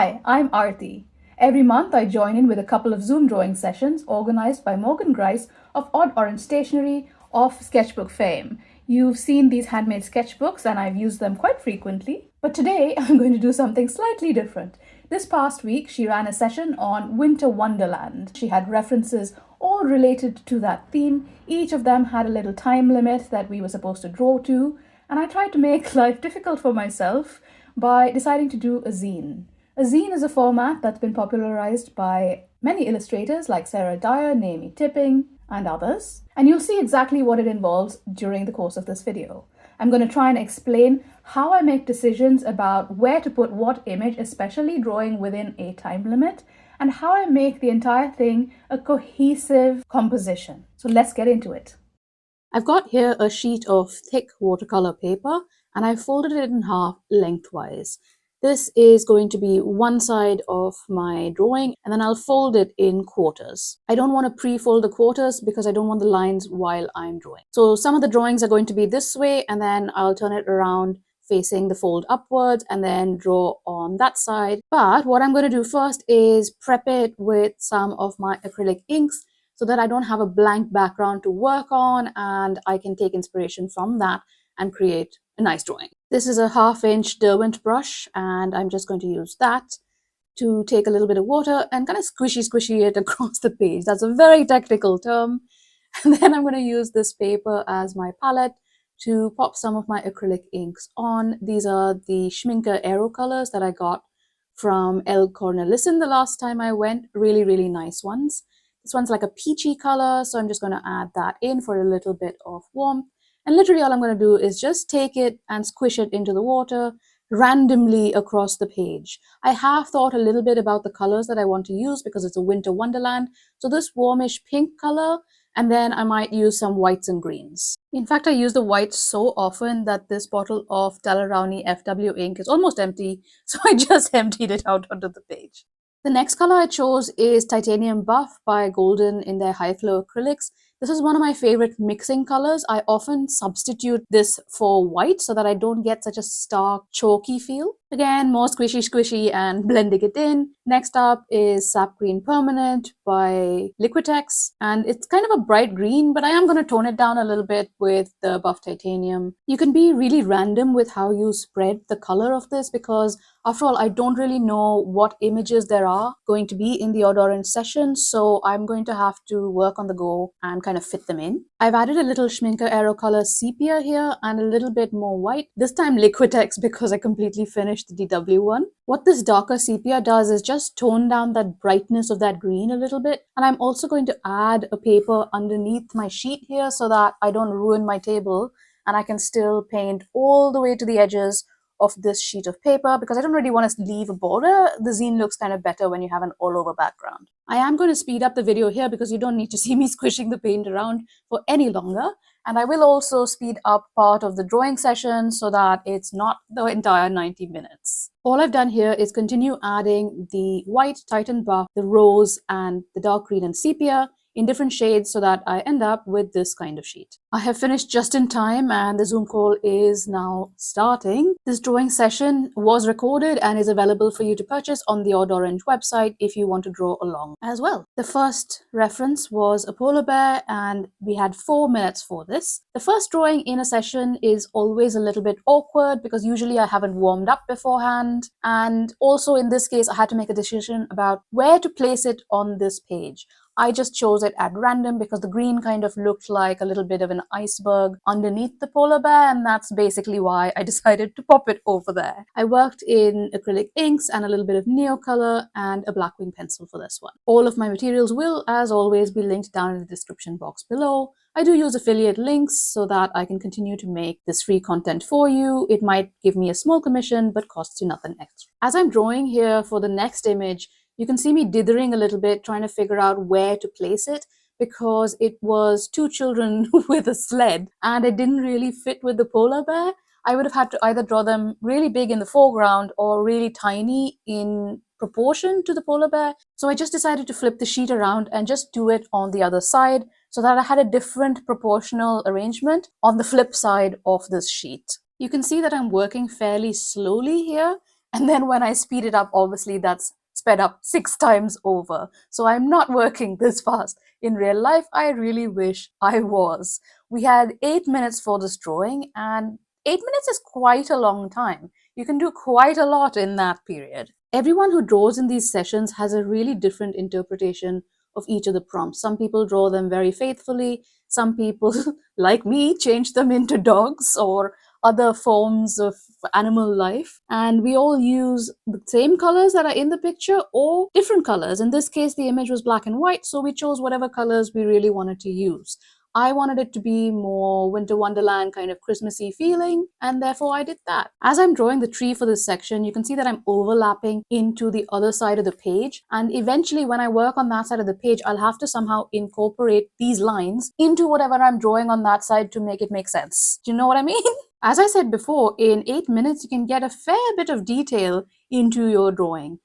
Hi, I'm Aarti. Every month I join in with a couple of Zoom drawing sessions organized by Morgan Grice of Odd Orange Stationery of sketchbook fame. You've seen these handmade sketchbooks and I've used them quite frequently. But today I'm going to do something slightly different. This past week she ran a session on Winter Wonderland. She had references all related to that theme. Each of them had a little time limit that we were supposed to draw to, and I tried to make life difficult for myself by deciding to do a zine. A zine is a format that's been popularized by many illustrators like Sarah Dyer, Naomi Tipping, and others. And you'll see exactly what it involves during the course of this video. I'm going to try and explain how I make decisions about where to put what image, especially drawing within a time limit, and how I make the entire thing a cohesive composition. So let's get into it. I've got here a sheet of thick watercolor paper and I've folded it in half lengthwise. This is going to be one side of my drawing and then I'll fold it in quarters. I don't want to pre-fold the quarters because I don't want the lines while I'm drawing. So some of the drawings are going to be this way and then I'll turn it around facing the fold upwards and then draw on that side. But what I'm going to do first is prep it with some of my acrylic inks so that I don't have a blank background to work on and I can take inspiration from that and create a nice drawing. This is a 1/2 inch Derwent brush and I'm just going to use that to take a little bit of water and kind of squishy it across the page. That's a very technical term. And then I'm going to use this paper as my palette to pop some of my acrylic inks on. These are the Schmincke Aero colors that I got from El Cornelissen the last time I went. Really nice ones. This one's like a peachy color, so I'm just going to add that in for a little bit of warmth. And literally all I'm going to do is just take it and squish it into the water randomly across the page. I have thought a little bit about the colors that I want to use because it's a winter wonderland. So this warmish pink color, and then I might use some whites and greens. In fact, I use the whites so often that this bottle of Daler-Rowney FW ink is almost empty, so I just emptied it out onto the page. The next color I chose is Titanium Buff by Golden in their High Flow acrylics. This is one of my favorite mixing colors. I often substitute this for white so that I don't get such a stark, chalky feel. Again, more squishy and blending it in. Next up is Sap Green Permanent by Liquitex. And it's kind of a bright green, but I am going to tone it down a little bit with the Buff Titanium. You can be really random with how you spread the color of this because after all, I don't really know what images there are going to be in the Odd Orange session, so I'm going to have to work on the go and kind of fit them in. I've added a little Schmincke Aero color sepia here and a little bit more white. This time Liquitex because I completely finished the DW one. What this darker sepia does is just tone down that brightness of that green a little bit. And I'm also going to add a paper underneath my sheet here so that I don't ruin my table and I can still paint all the way to the edges of this sheet of paper because I don't really want to leave a border. The zine looks kind of better when you have an all-over background. I am going to speed up the video here because you don't need to see me squishing the paint around for any longer. And I will also speed up part of the drawing session so that it's not the entire 90 minutes. All I've done here is continue adding the white Titan Buff, the rose, and the dark green and sepia in different shades so that I end up with this kind of sheet. I have finished just in time and the Zoom call is now starting. This drawing session was recorded and is available for you to purchase on the Odd Orange website if you want to draw along as well. The first reference was a polar bear and we had 4 minutes for this. The first drawing in a session is always a little bit awkward because usually I haven't warmed up beforehand, and also in this case I had to make a decision about where to place it on this page. I just chose it at random because the green kind of looked like a little bit of an iceberg underneath the polar bear, and that's basically why I decided to pop it over there. I worked in acrylic inks and a little bit of Neocolor and a Blackwing pencil for this one. All of my materials will, as always, be linked down in the description box below. I do use affiliate links so that I can continue to make this free content for you. It might give me a small commission, but costs you nothing extra. As I'm drawing here for the next image, you can see me dithering a little bit, trying to figure out where to place it because it was 2 children with a sled and it didn't really fit with the polar bear. I would have had to either draw them really big in the foreground or really tiny in proportion to the polar bear. So I just decided to flip the sheet around and just do it on the other side so that I had a different proportional arrangement on the flip side of this sheet. You can see that I'm working fairly slowly here And then when I speed it up, obviously that's sped up 6 times over. So I'm not working this fast. In real life, I really wish I was. We had 8 minutes for this drawing, and 8 minutes is quite a long time. You can do quite a lot in that period. Everyone who draws in these sessions has a really different interpretation of each of the prompts. Some people draw them very faithfully. Some people, like me, change them into dogs or other forms of animal life. And we all use the same colors that are in the picture or different colors. In this case, the image was black and white, so we chose whatever colors we really wanted to use. I wanted it to be more Winter Wonderland kind of Christmassy feeling, and therefore I did that. As I'm drawing the tree for this section, you can see that I'm overlapping into the other side of the page, and eventually when I work on that side of the page, I'll have to somehow incorporate these lines into whatever I'm drawing on that side to make it make sense. Do you know what I mean? As I said before, in 8 minutes, you can get a fair bit of detail into your drawing.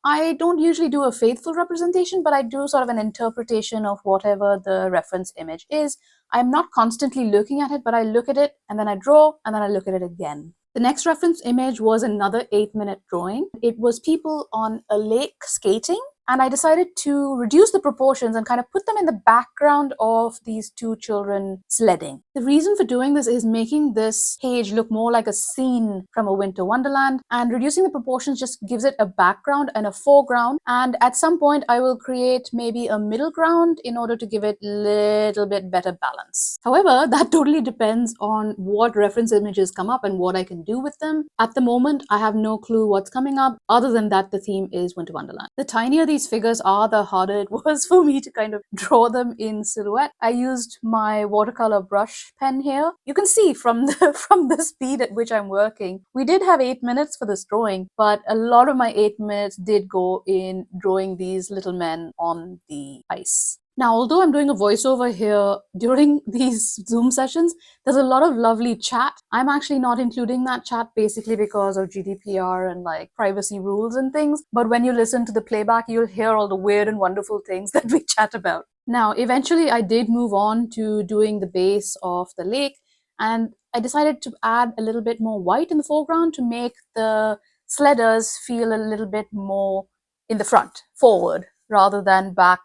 I don't usually do a faithful representation, but I do sort of an interpretation of whatever the reference image is. I'm not constantly looking at it, but I look at it and then I draw and then I look at it again. The next reference image was another 8-minute drawing. It was people on a lake skating, and I decided to reduce the proportions and kind of put them in the background of these two children sledding. The reason for doing this is making this page look more like a scene from a Winter Wonderland, and reducing the proportions just gives it a background and a foreground, and at some point I will create maybe a middle ground in order to give it a little bit better balance. However, that totally depends on what reference images come up and what I can do with them. At the moment, I have no clue what's coming up, other than that the theme is Winter Wonderland. The tinier these figures are, the harder it was for me to kind of draw them in silhouette. I used my watercolor brush pen here. You can see from the speed at which I'm working. We did have 8 minutes for this drawing, but a lot of my 8 minutes did go in drawing these little men on the ice. Now, although I'm doing a voiceover here, during these Zoom sessions, there's a lot of lovely chat. I'm actually not including that chat basically because of GDPR and like privacy rules and things. But when you listen to the playback, you'll hear all the weird and wonderful things that we chat about. Now, eventually I did move on to doing the base of the lake, and I decided to add a little bit more white in the foreground to make the sledders feel a little bit more in the front, forward, rather than back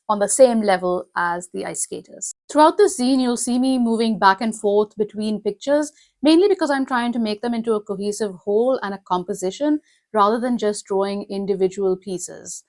on the same level as the ice skaters. Throughout this zine, you'll see me moving back and forth between pictures, mainly because I'm trying to make them into a cohesive whole and a composition, rather than just drawing individual pieces.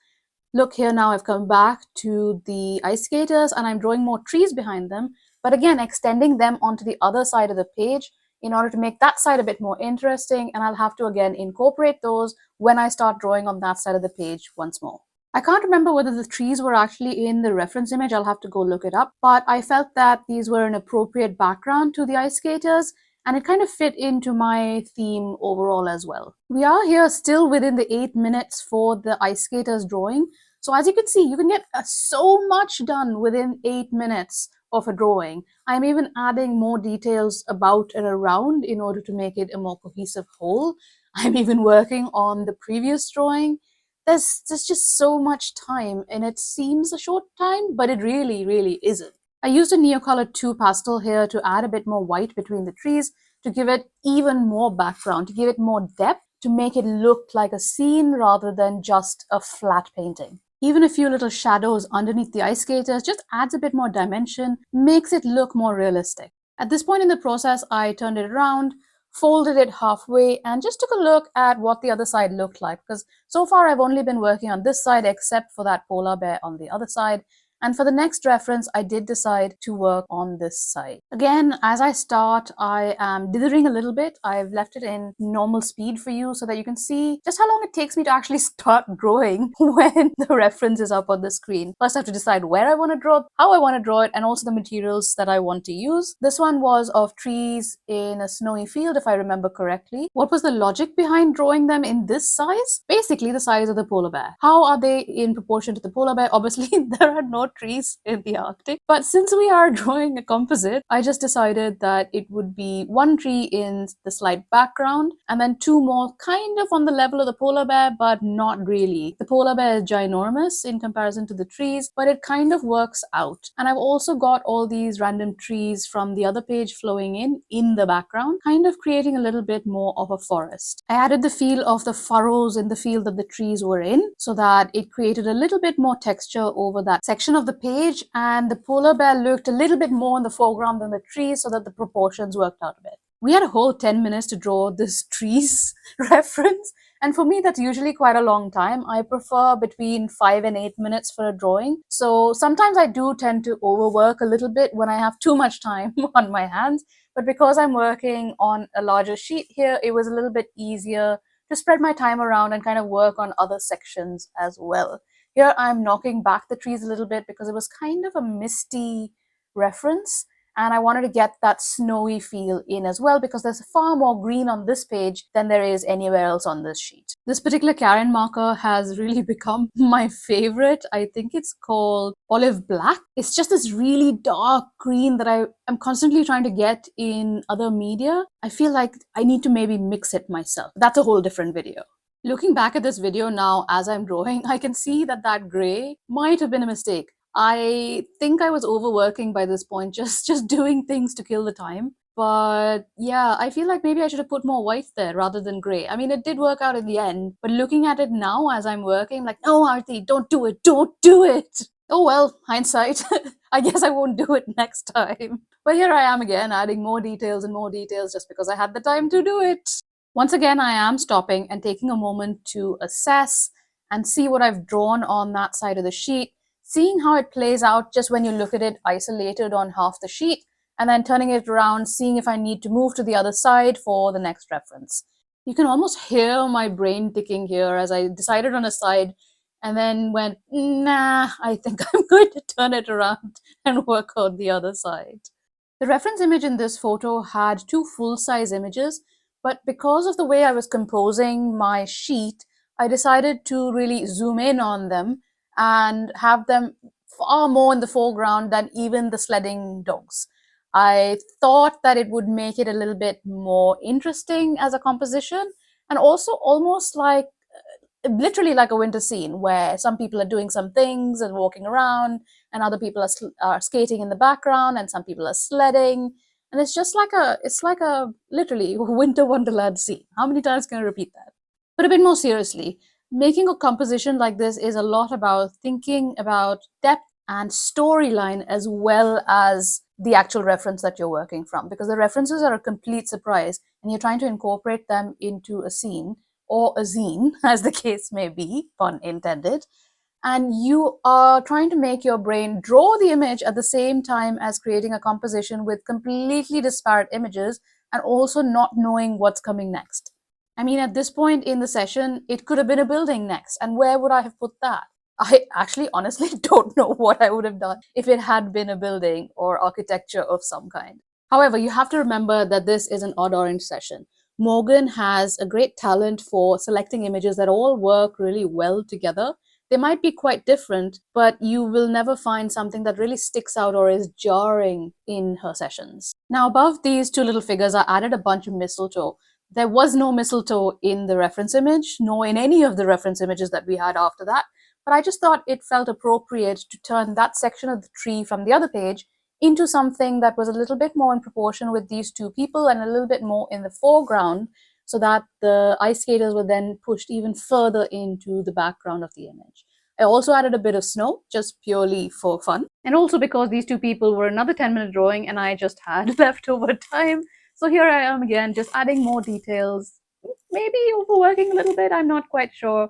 Look here now, I've come back to the ice skaters and I'm drawing more trees behind them, but again, extending them onto the other side of the page in order to make that side a bit more interesting, and I'll have to again incorporate those when I start drawing on that side of the page once more. I can't remember whether the trees were actually in the reference image, I'll have to go look it up, but I felt that these were an appropriate background to the ice skaters, and it kind of fit into my theme overall as well. We are here still within the 8 minutes for the ice skaters drawing, so as you can see, you can get so much done within 8 minutes of a drawing. I'm even adding more details about and around in order to make it a more cohesive whole. I'm even working on the previous drawing. There's just so much time, and it seems a short time, but it really isn't. I used a Neocolor 2 pastel here to add a bit more white between the trees to give it even more background, to give it more depth, to make it look like a scene rather than just a flat painting. Even a few little shadows underneath the ice skaters just adds a bit more dimension, makes it look more realistic. At this point in the process, I turned it around, folded it halfway, and just took a look at what the other side looked like, because so far I've only been working on this side except for that polar bear on the other side. And for the next reference, I did decide to work on this side. Again, as I start, I am dithering a little bit. I've left it in normal speed for you so that you can see just how long it takes me to actually start drawing when the reference is up on the screen. First, I have to decide where I want to draw, how I want to draw it, and also the materials that I want to use. This one was of trees in a snowy field, if I remember correctly. What was the logic behind drawing them in this size? Basically, the size of the polar bear. How are they in proportion to the polar bear? Obviously, there are no more trees in the Arctic. But since we are drawing a composite, I just decided that it would be one tree in the slight background and then two more kind of on the level of the polar bear, but not really. The polar bear is ginormous in comparison to the trees, but it kind of works out. And I've also got all these random trees from the other page flowing in the background, kind of creating a little bit more of a forest. I added the feel of the furrows in the field that the trees were in so that it created a little bit more texture over that section of the page, and the polar bear looked a little bit more in the foreground than the trees so that the proportions worked out a bit. We had a whole 10 minutes to draw this trees reference, and for me that's usually quite a long time. I prefer between 5 and 8 minutes for a drawing, so sometimes I do tend to overwork a little bit when I have too much time on my hands, but because I'm working on a larger sheet here, it was a little bit easier to spread my time around and kind of work on other sections as well. Here I'm knocking back the trees a little bit because it was kind of a misty reference, and I wanted to get that snowy feel in as well because there's far more green on this page than there is anywhere else on this sheet. This particular Karen marker has really become my favorite. I think it's called Olive Black. It's just this really dark green that I'm constantly trying to get in other media. I feel like I need to maybe mix it myself. That's a whole different video. Looking back at this video now as I'm drawing, I can see that that gray might have been a mistake. I think I was overworking by this point, just doing things to kill the time. But yeah, I feel like maybe I should have put more white there rather than gray. I mean, it did work out in the end, but looking at it now as I'm working, like, no, Aarti, don't do it, don't do it. Oh well, hindsight. I guess I won't do it next time. But here I am again, adding more details and more details just because I had the time to do it. Once again, I am stopping and taking a moment to assess and see what I've drawn on that side of the sheet, seeing how it plays out just when you look at it isolated on half the sheet, and then turning it around, seeing if I need to move to the other side for the next reference. You can almost hear my brain ticking here as I decided on a side and then went, nah, I think I'm going to turn it around and work on the other side. The reference image in this photo had two full-size images, but because of the way I was composing my sheet, I decided to really zoom in on them and have them far more in the foreground than even the sledding dogs. I thought that it would make it a little bit more interesting as a composition, and also almost like literally like a winter scene where some people are doing some things and walking around, and other people are skating in the background, and some people are sledding, and it's just like a literally winter wonderland scene. How many times can I repeat that? But a bit more seriously, making a composition like this is a lot about thinking about depth and storyline as well as the actual reference that you're working from, because the references are a complete surprise and you're trying to incorporate them into a scene or a zine, as the case may be, pun intended, and you are trying to make your brain draw the image at the same time as creating a composition with completely disparate images and also not knowing what's coming next. I mean, at this point in the session, it could have been a building next, and where would I have put that? I actually honestly don't know what I would have done if it had been a building or architecture of some kind. However, you have to remember that this is an Odd Orange session. Morgan has a great talent for selecting images that all work really well together. They might be quite different, but you will never find something that really sticks out or is jarring in her sessions. Now, above these two little figures, I added a bunch of mistletoe. There was no mistletoe in the reference image, nor in any of the reference images that we had after that, but I just thought it felt appropriate to turn that section of the tree from the other page into something that was a little bit more in proportion with these two people and a little bit more in the foreground, so that the ice skaters were then pushed even further into the background of the image. I also added a bit of snow, just purely for fun. And also because these two people were another 10-minute drawing and I just had leftover time. So here I am again, just adding more details, maybe overworking a little bit, I'm not quite sure.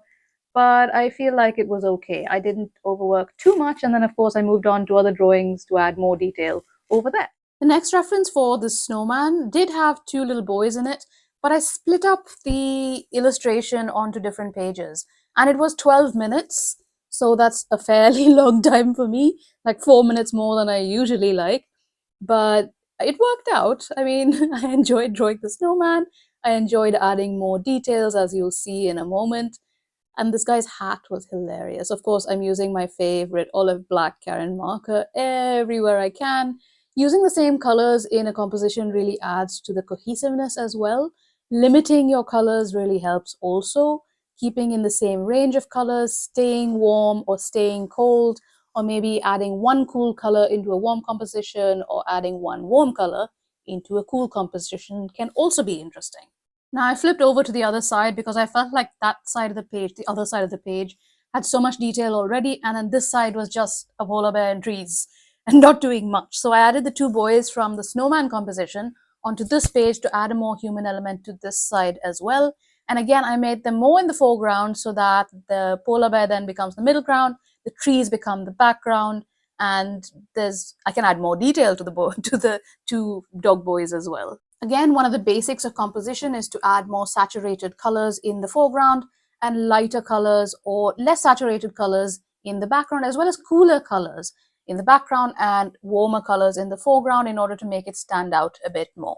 But I feel like it was okay. I didn't overwork too much, and then of course I moved on to other drawings to add more detail over there. The next reference for the snowman did have two little boys in it, but I split up the illustration onto different pages, and it was 12 minutes, so that's a fairly long time for me, like 4 minutes more than I usually like, but it worked out. I mean, I enjoyed drawing the snowman, I enjoyed adding more details, as you'll see in a moment. And this guy's hat was hilarious. Of course, I'm using my favorite olive black Karen marker everywhere I can. Using the same colors in a composition really adds to the cohesiveness as well. Limiting your colors really helps also. Keeping in the same range of colors, staying warm or staying cold, or maybe adding one cool color into a warm composition or adding one warm color into a cool composition can also be interesting. Now I flipped over to the other side because I felt like that side of the page, the other side of the page, had so much detail already, and then this side was just a polar bear and trees and not doing much. So I added the two boys from the snowman composition onto this page to add a more human element to this side as well. And again, I made them more in the foreground so that the polar bear then becomes the middle ground, the trees become the background, and I can add more detail to the two dog boys as well. Again, one of the basics of composition is to add more saturated colors in the foreground and lighter colors or less saturated colors in the background, as well as cooler colors in the background and warmer colors in the foreground in order to make it stand out a bit more.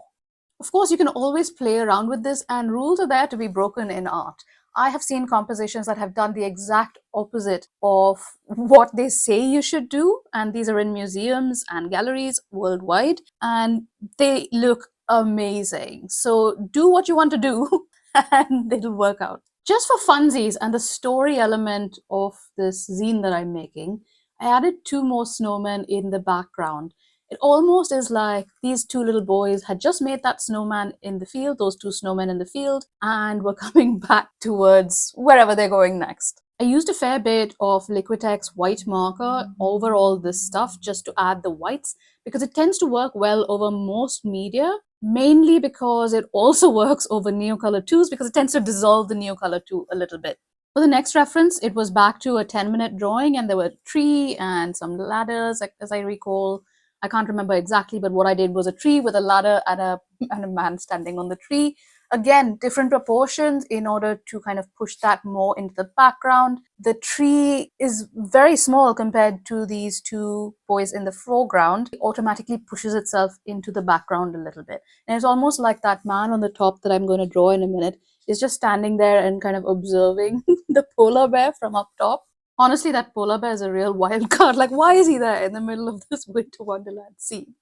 Of course, you can always play around with this, and rules are there to be broken in art. I have seen compositions that have done the exact opposite of what they say you should do, and these are in museums and galleries worldwide, and they look amazing. So do what you want to do and it'll work out. Just for funsies and the story element of this zine that I'm making, I added two more snowmen in the background. It almost is like these two little boys had just made that snowman in the field, those two snowmen in the field, and were coming back towards wherever they're going next. I used a fair bit of Liquitex white marker over all this stuff just to add the whites because it tends to work well over most media, mainly because it also works over Neocolor 2s because it tends to dissolve the Neocolor 2 a little bit. For the next reference, it was back to a 10-minute drawing, and there were a tree and some ladders, as I recall. I can't remember exactly, but what I did was a tree with a ladder and a man standing on the tree. Again, different proportions in order to kind of push that more into the background. The tree is very small compared to these two boys in the foreground. It automatically pushes itself into the background a little bit. And it's almost like that man on the top that I'm going to draw in a minute is just standing there and kind of observing the polar bear from up top. Honestly, that polar bear is a real wild card. Like, why is he there in the middle of this winter wonderland scene?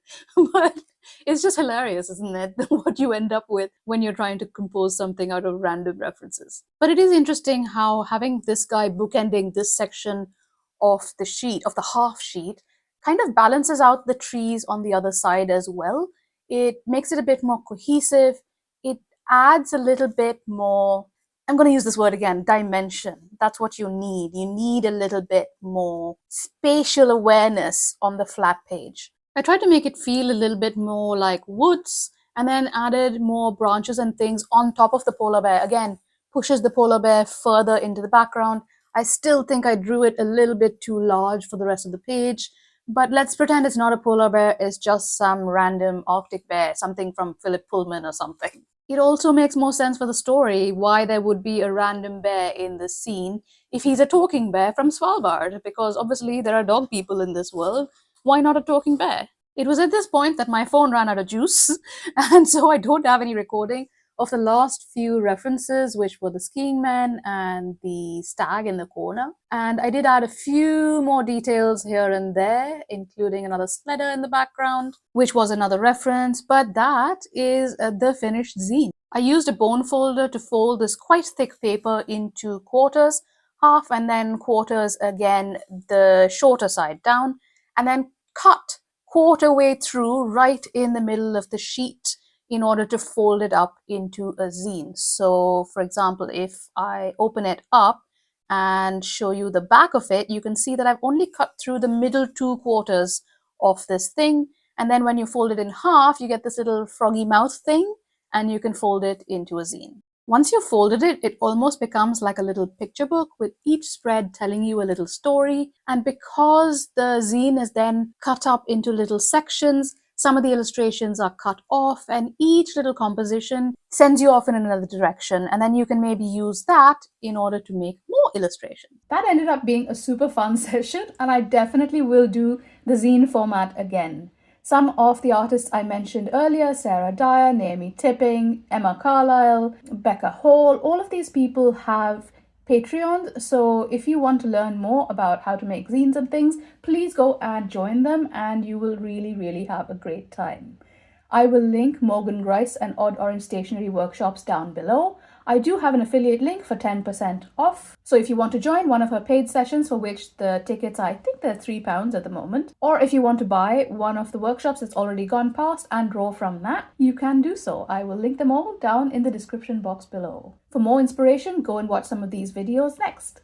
But it's just hilarious, isn't it? What you end up with when you're trying to compose something out of random references. But it is interesting how having this guy bookending this section of the sheet, of the half sheet, kind of balances out the trees on the other side as well. It makes it a bit more cohesive. It adds a little bit more, I'm going to use this word again, dimension. That's what you need. You need a little bit more spatial awareness on the flat page. I tried to make it feel a little bit more like woods and then added more branches and things on top of the polar bear. Again, pushes the polar bear further into the background. I still think I drew it a little bit too large for the rest of the page, but let's pretend it's not a polar bear, it's just some random Arctic bear, something from Philip Pullman or something. It also makes more sense for the story why there would be a random bear in this scene if he's a talking bear from Svalbard, because obviously there are dog people in this world. Why not a talking bear? It was at this point that my phone ran out of juice, and so I don't have any recording of the last few references, which were the skiing man and the stag in the corner. And I did add a few more details here and there, including another sledder in the background, which was another reference, but that is the finished zine. I used a bone folder to fold this quite thick paper into quarters, half and then quarters again, the shorter side down, and then cut quarter way through right in the middle of the sheet in order to fold it up into a zine. So for example, if I open it up and show you the back of it, you can see that I've only cut through the middle 2 quarters of this thing. And then when you fold it in half, you get this little froggy mouth thing, and you can fold it into a zine. Once you've folded it, it almost becomes like a little picture book with each spread telling you a little story. And because the zine is then cut up into little sections, some of the illustrations are cut off, and each little composition sends you off in another direction. And then you can maybe use that in order to make more illustration. That ended up being a super fun session, and I definitely will do the zine format again. Some of the artists I mentioned earlier, Sarah Dyer, Naomi Tipping, Emma Carlisle, Becca Hall, all of these people have Patreons. So if you want to learn more about how to make zines and things, please go and join them and you will really have a great time. I will link Morgan Grice and Odd Orange Stationery workshops down below. I do have an affiliate link for 10% off. So if you want to join one of her paid sessions, for which the tickets, I think they're £3 at the moment, or if you want to buy one of the workshops that's already gone past and draw from that, you can do so. I will link them all down in the description box below. For more inspiration, go and watch some of these videos next.